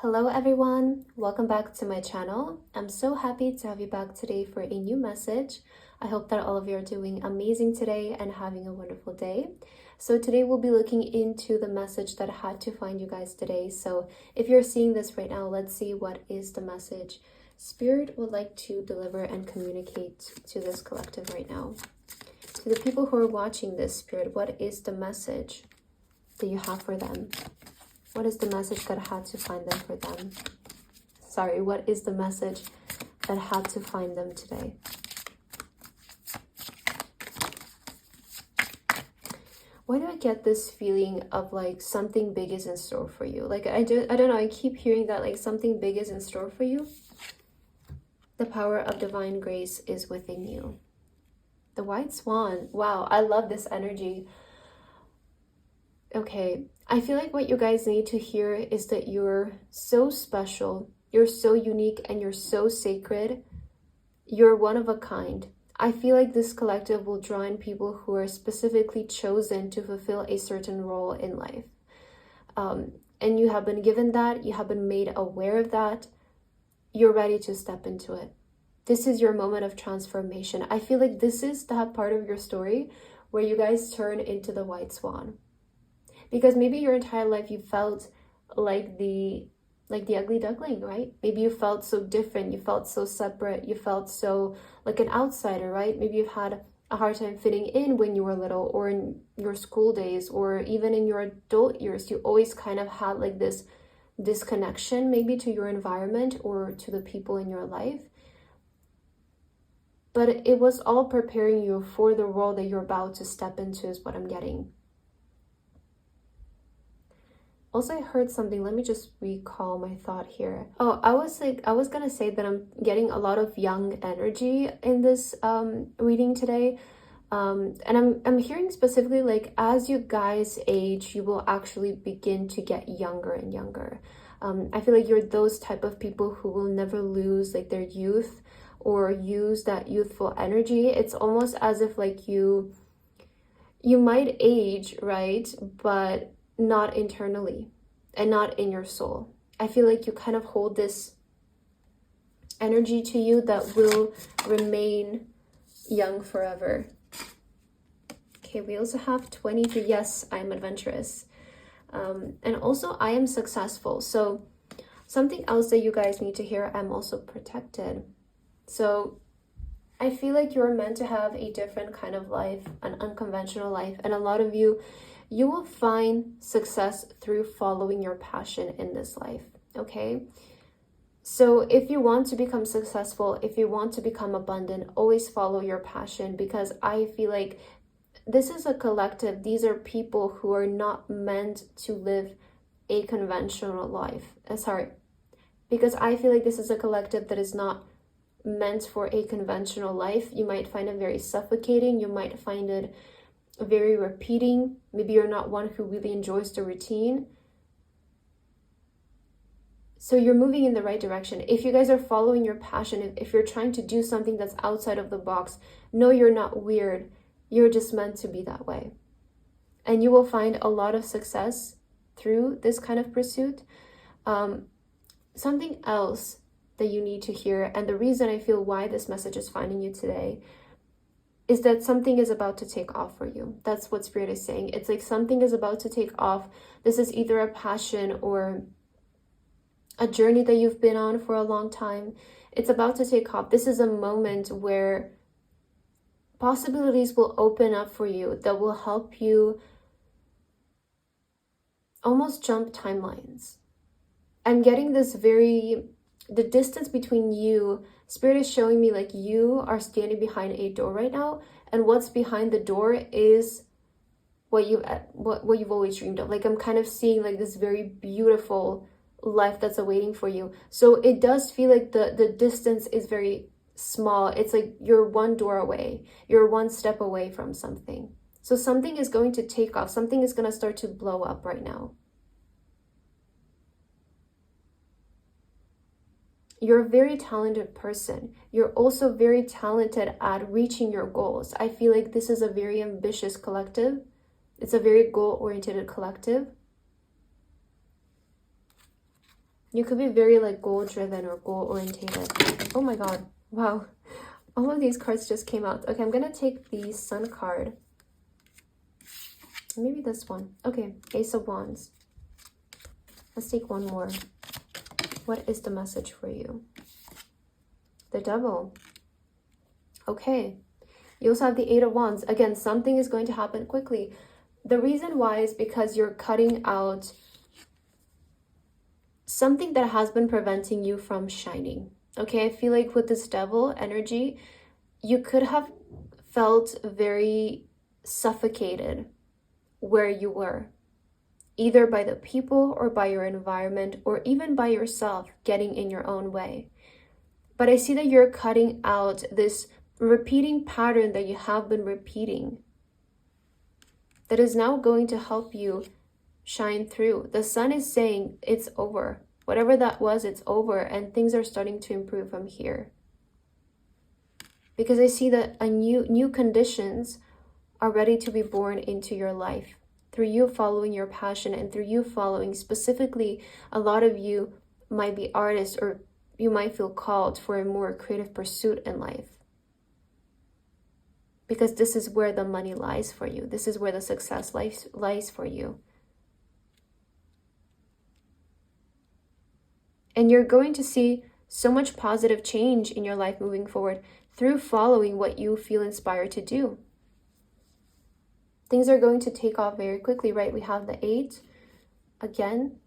Hello everyone, welcome back to my channel. I'm so happy to have you back today for a new message. I hope that all of you are doing amazing today and having a wonderful day. So today we'll be looking into the message that I had to find you guys today. So if you're seeing this right now, let's see what is the message Spirit would like to deliver and communicate to this collective right now. To the people who are watching this, Spirit, what is the message that you have for them? What is the message that had to find them for them? Sorry, what is the message that had to find them today? Why do I get this feeling of like something big is in store for you? Like I don't know, I keep hearing that like something big is in store for you. The power of divine grace is within you. The white swan. Wow, I love this energy. Okay, I feel like what you guys need to hear is that you're so special, you're so unique, and you're so sacred. You're one of a kind. I feel like this collective will draw in people who are specifically chosen to fulfill a certain role in life. And you have been given that, you have been made aware of that, you're ready to step into it. This is your moment of transformation. I feel like this is that part of your story where you guys turn into the white swan. Because maybe your entire life you felt like the ugly duckling, right? Maybe you felt so different, you felt so separate, you felt so like an outsider, right? Maybe you've had a hard time fitting in when you were little, or in your school days, or even in your adult years. You always kind of had like this disconnection maybe to your environment or to the people in your life. But it was all preparing you for the role that you're about to step into is what I'm getting. Also, I heard something. Let me just recall my thought here. Oh, I was gonna say that I'm getting a lot of young energy in this reading today. And I'm hearing specifically like as you guys age, you will actually begin to get younger and younger. I feel like you're those type of people who will never lose like their youth or use that youthful energy. It's almost as if like you might age, right? But not internally and not in your soul. I feel like you kind of hold this energy to you that will remain young forever. Okay, we also have 23. Yes, I am adventurous. And also I am successful. So something else that you guys need to hear, I'm also protected. So I feel like you're meant to have a different kind of life, an unconventional life. And a lot of you will find success through following your passion in this life, okay? So if you want to become successful, if you want to become abundant, always follow your passion, because I feel like this is a collective. These are people who are not meant to live a conventional life. Because I feel like this is a collective that is not meant for a conventional life. You might find it very suffocating. You might find it very repeating. Maybe you're not one who really enjoys the routine. So you're moving in the right direction. If you guys are following your passion, if you're trying to do something that's outside of the box, no, you're not weird. You're just meant to be that way. And you will find a lot of success through this kind of pursuit. Something else that you need to hear, and the reason I feel why this message is finding you today, is that something is about to take off for you. That's what Spirit is saying. It's like something is about to take off. This is either a passion or a journey that you've been on for a long time. It's about to take off. This is a moment where possibilities will open up for you that will help you almost jump timelines. I'm getting this the distance between you, Spirit is showing me like you are standing behind a door right now, and what's behind the door is what you've always dreamed of. Like I'm kind of seeing like this very beautiful life that's awaiting for you. So it does feel like the distance is very small. It's like you're one door away, you're one step away from something. So something is going to take off, something is going to start to blow up right now. You're a very talented person. You're also very talented at reaching your goals. I feel like this is a very ambitious collective. It's a very goal-oriented collective. You could be very like goal driven or goal orientated. Oh my god, wow, all of these cards just came out. Okay, I'm gonna take the Sun card, maybe this one. Okay, Ace of Wands. Let's take one more. What is the message for you? The Devil. Okay, you also have the Eight of Wands. Again, something is going to happen quickly. The reason why is because you're cutting out something that has been preventing you from shining. Okay, I feel like with this Devil energy, you could have felt very suffocated where you were, either by the people or by your environment or even by yourself getting in your own way. But I see that you're cutting out this repeating pattern that you have been repeating that is now going to help you shine through. The Sun is saying it's over. Whatever that was, it's over, and things are starting to improve from here. Because I see that a new conditions are ready to be born into your life through you following your passion and through you following specifically. A lot of you might be artists, or you might feel called for a more creative pursuit in life. Because this is where the money lies for you. This is where the success lies for you. And you're going to see so much positive change in your life moving forward through following what you feel inspired to do. Things are going to take off very quickly, right? We have the 8. Again,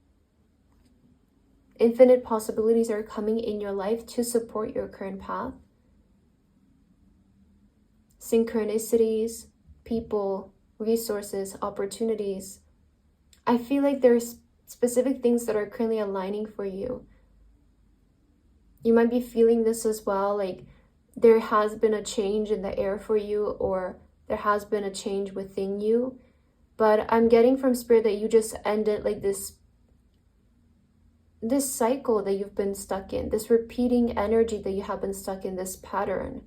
infinite possibilities are coming in your life to support your current path. Synchronicities, people, resources, opportunities. I feel like there's specific things that are currently aligning for you. You might be feeling this as well, like there has been a change in the air for you, or there has been a change within you. But I'm getting from Spirit that you just ended like this cycle that you've been stuck in, this repeating energy that you have been stuck in, this pattern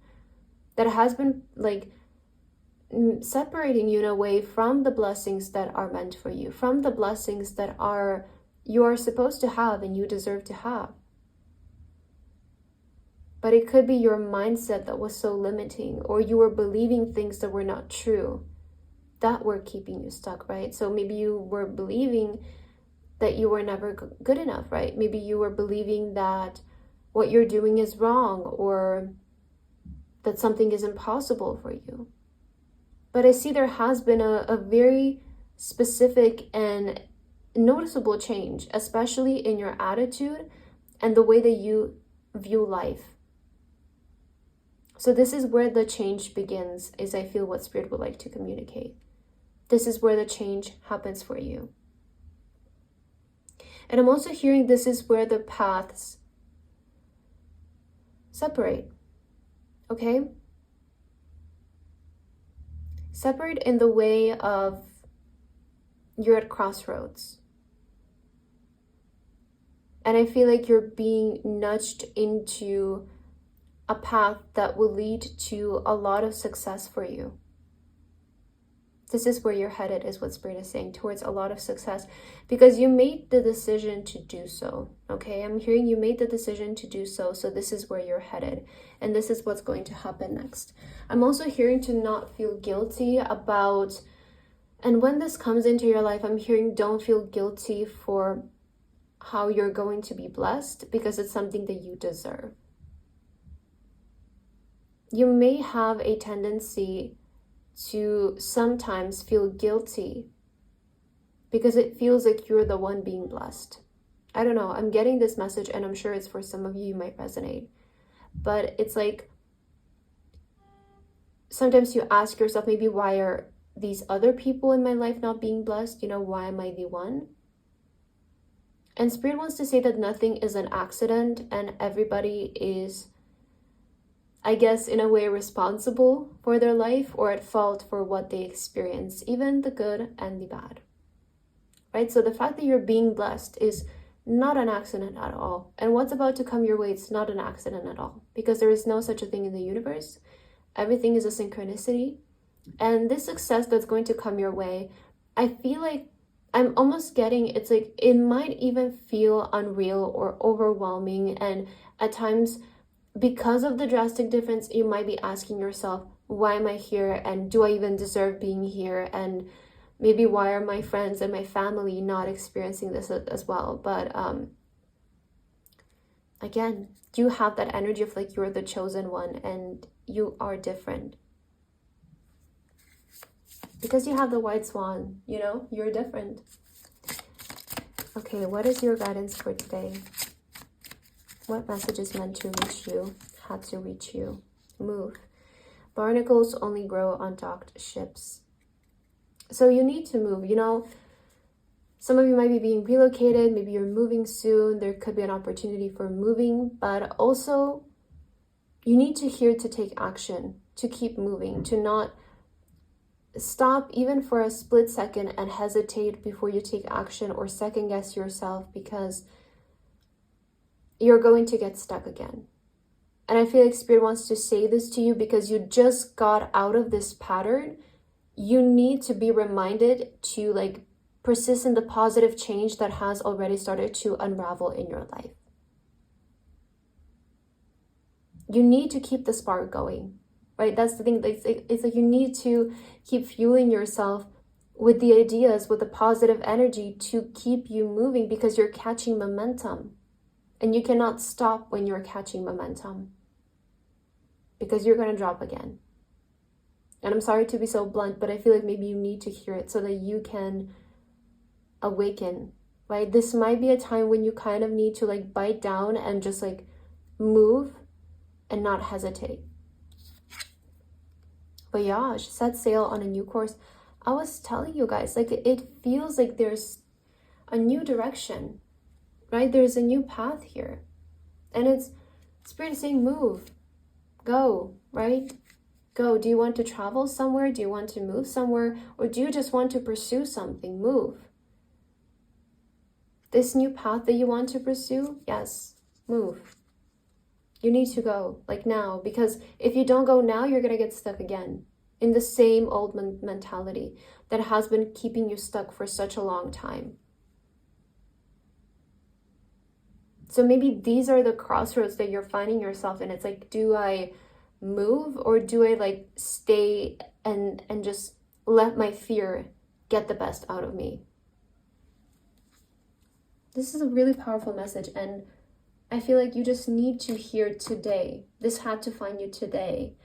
that has been like separating you in a way from the blessings that are meant for you, from the blessings that you are supposed to have and you deserve to have. But it could be your mindset that was so limiting, or you were believing things that were not true that were keeping you stuck, right? So maybe you were believing that you were never good enough, right? Maybe you were believing that what you're doing is wrong, or that something is impossible for you. But I see there has been a very specific and noticeable change, especially in your attitude and the way that you view life. So this is where the change begins, is I feel what Spirit would like to communicate. This is where the change happens for you. And I'm also hearing this is where the paths separate. Okay? Separate in the way of you're at crossroads. And I feel like you're being nudged into a path that will lead to a lot of success for you. This is where you're headed, is what Spirit is saying, towards a lot of success, because you made the decision to do so. Okay, I'm hearing you made the decision to do so. So this is where you're headed, and this is what's going to happen next. I'm also hearing to not feel guilty about, and when this comes into your life, I'm hearing don't feel guilty for how you're going to be blessed, because it's something that you deserve. You may have a tendency to sometimes feel guilty because it feels like you're the one being blessed. I don't know, I'm getting this message, and I'm sure it's for some of you, might resonate. But it's like, sometimes you ask yourself, maybe why are these other people in my life not being blessed? You know, why am I the one? And Spirit wants to say that nothing is an accident, and everybody is, I guess, in a way responsible for their life, or at fault for what they experience, even the good and the bad, right? So the fact that you're being blessed is not an accident at all. And what's about to come your way, it's not an accident at all, because there is no such a thing in the universe. Everything is a synchronicity. And this success that's going to come your way, I feel like I'm almost getting, it's like it might even feel unreal or overwhelming, and at times, because of the drastic difference, you might be asking yourself, why am I here, and do I even deserve being here, and maybe why are my friends and my family not experiencing this as well. But again, you have that energy of like you're the chosen one and you are different. Because you have the white swan, you know, you're different. Okay, what is your guidance for today? What message is meant to reach you, had to reach you? Move. Barnacles only grow on docked ships. So you need to move, you know. Some of you might be being relocated, maybe you're moving soon, there could be an opportunity for moving, but also you need to hear to take action, to keep moving, to not stop even for a split second and hesitate before you take action or second guess yourself, because you're going to get stuck again. And I feel like Spirit wants to say this to you because you just got out of this pattern. You need to be reminded to like persist in the positive change that has already started to unravel in your life. You need to keep the spark going, right? That's the thing. It's like you need to keep fueling yourself with the ideas, with the positive energy to keep you moving, because you're catching momentum. And you cannot stop when you're catching momentum, because you're going to drop again. And I'm sorry to be so blunt, but I feel like maybe you need to hear it so that you can awaken, right? This might be a time when you kind of need to like bite down and just like move and not hesitate. But yeah, set sail on a new course. I was telling you guys, like it feels like there's a new direction, right? There's a new path here. And it's Spirit saying move, go, right? Go. Do you want to travel somewhere? Do you want to move somewhere? Or do you just want to pursue something? Move. This new path that you want to pursue, yes, move. You need to go, like now, because if you don't go now, you're going to get stuck again in the same old mentality that has been keeping you stuck for such a long time. So maybe these are the crossroads that you're finding yourself in. It's like, do I move, or do I like stay and just let my fear get the best out of me? This is a really powerful message, and I feel like you just need to hear today. This had to find you today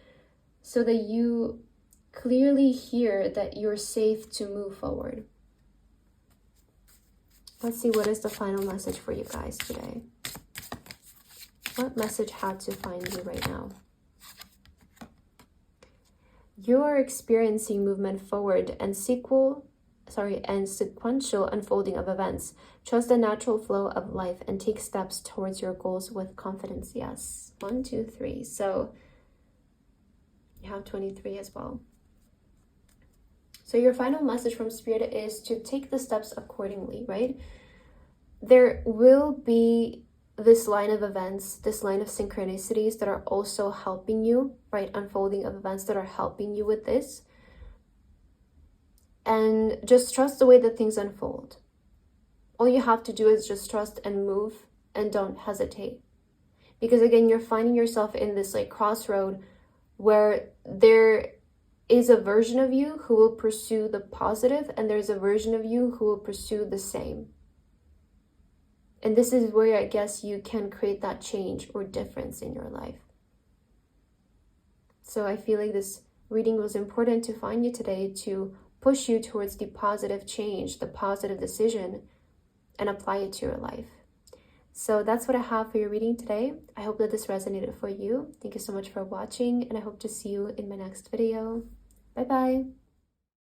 so that you clearly hear that you're safe to move forward. Let's see, what is the final message for you guys today? What message had to find you right now? You are experiencing movement forward and sequential unfolding of events. Trust the natural flow of life and take steps towards your goals with confidence. Yes. 1, 2, 3. So you have 23 as well. So your final message from Spirit is to take the steps accordingly, right? There will be this line of events, this line of synchronicities that are also helping you, right? Unfolding of events that are helping you with this. And just trust the way that things unfold. All you have to do is just trust and move, and don't hesitate. Because again, you're finding yourself in this like crossroad where there is a version of you who will pursue the positive, and there's a version of you who will pursue the same. And this is where I guess you can create that change or difference in your life. So I feel like this reading was important to find you today, to push you towards the positive change, the positive decision, and apply it to your life. So that's what I have for your reading today. I hope that this resonated for you. Thank you so much for watching, and I hope to see you in my next video. Bye-bye.